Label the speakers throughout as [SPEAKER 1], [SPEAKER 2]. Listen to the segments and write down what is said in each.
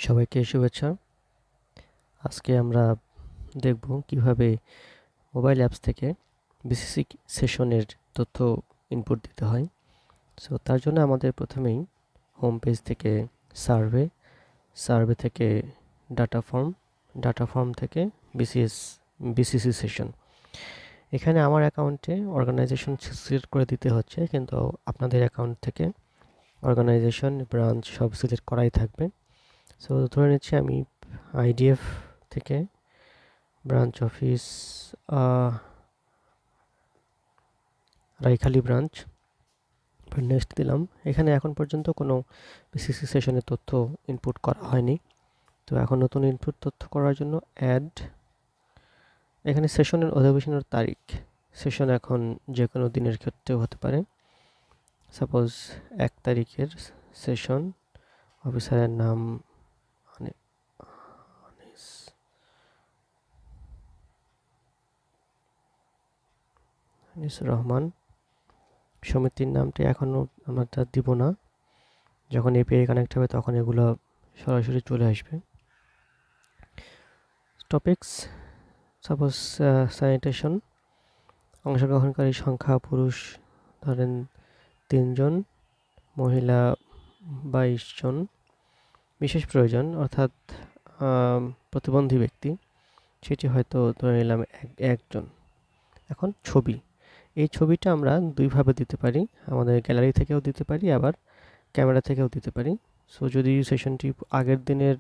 [SPEAKER 1] সবাইকে শুভেচ্ছা। আজকে আমরা দেখব কিভাবে মোবাইল অ্যাপস থেকে বিসিসি সেশনের তথ্য ইনপুট দিতে হয়। সো তার জন্য আমাদের প্রথমেই হোম পেজ থেকে সার্ভে থেকে ডাটা ফর্ম থেকে বিসিসি সেশন। এখানে আমার অ্যাকাউন্টে অর্গানাইজেশন সিলেক্ট করে দিতে হচ্ছে, কিন্তু আপনাদের অ্যাকাউন্ট থেকে অর্গানাইজেশন ব্রাঞ্চ সব সিলেক্ট করাই থাকবে। সো ধরে নিচ্ছি আমি আইডিএফ থেকে ব্রাঞ্চ অফিস রাইখালি ব্রাঞ্চ, নেক্সট দিলাম। এখানে এখন পর্যন্ত কোনো বিসিসি সেশনের তথ্য ইনপুট করা হয়নি, তো এখন নতুন ইনপুট তথ্য করার জন্য অ্যাড। এখানে সেশনের অধিবেশনের তারিখ, সেশন এখন যে কোনো দিনের ক্ষেত্রেও হতে পারে। সাপোজ 1 তারিখের সেশন, অফিসারের নাম আনিস রহমান। সমিতির নামটি এখনও আমরা দিব না, যখন এপিআই কানেক্ট হবে তখন এগুলো সরাসরি চলে আসবে। টপিকস, সাপোজ স্যানিটেশন, অংশগ্রহণকারী সংখ্যা পুরুষ ধরেন 3 জন, মহিলা 22 জন, বিশেষ প্রয়োজন অর্থাৎ প্রতিবন্ধী ব্যক্তি, সেটি হয়তো ধরে নিলাম একজন। এখন ছবি, এই ছবিটা আমরা দুইভাবে দিতে পারি, আমাদের গ্যালারি থেকেও দিতে পারি, আবার ক্যামেরা থেকেও দিতে পারি। সো যদি সেশনটি আগের দিনের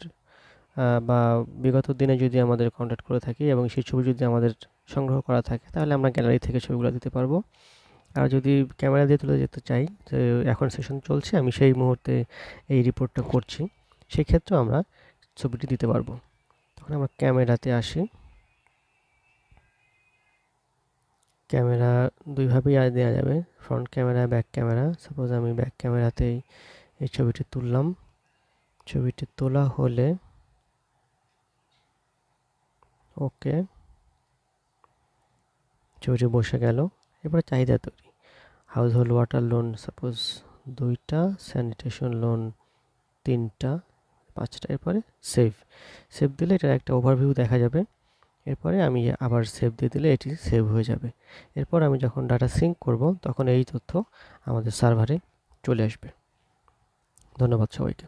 [SPEAKER 1] বা বিগত দিনে যদি আমাদের কন্ট্যাক্ট করে থাকি এবং সেই ছবি যদি আমাদের সংগ্রহ করা থাকে, তাহলে আমরা গ্যালারি থেকে ছবিগুলো দিতে পারবো। আর যদি ক্যামেরা দিয়ে তুলে যেতে চাই, যে এখন সেশন চলছে, আমি সেই মুহূর্তে এই রিপোর্টটা করছি, সেই ক্ষেত্রেও আমরা ছবিটি দিতে পারবো। তখন আমরা ক্যামেরাতে আসি। ক্যামেরা দুইভাবেই দেওয়া যাবে, front camera, back camera. Suppose আমি ব্যাক ক্যামেরাতেই এই ছবিটি তুললাম। ছবিটি তোলা হলে ওকে, ছবিটি বসে গেল। এবার চাহিদা তৈরি, house hold water loan suppose 2টা, স্যানিটেশন লোন 3টা, 5টা। এরপরে সেভ দিলে এটার একটা ওভারভিউ দেখা যাবে। এরপরে আমি আবার সেভ দিয়ে দিলে এটি সেভ হয়ে যাবে। এরপর আমি যখন ডাটা সিঙ্ক করব, তখন এই তথ্য আমাদের সার্ভারে চলে আসবে। ধন্যবাদ সবাইকে।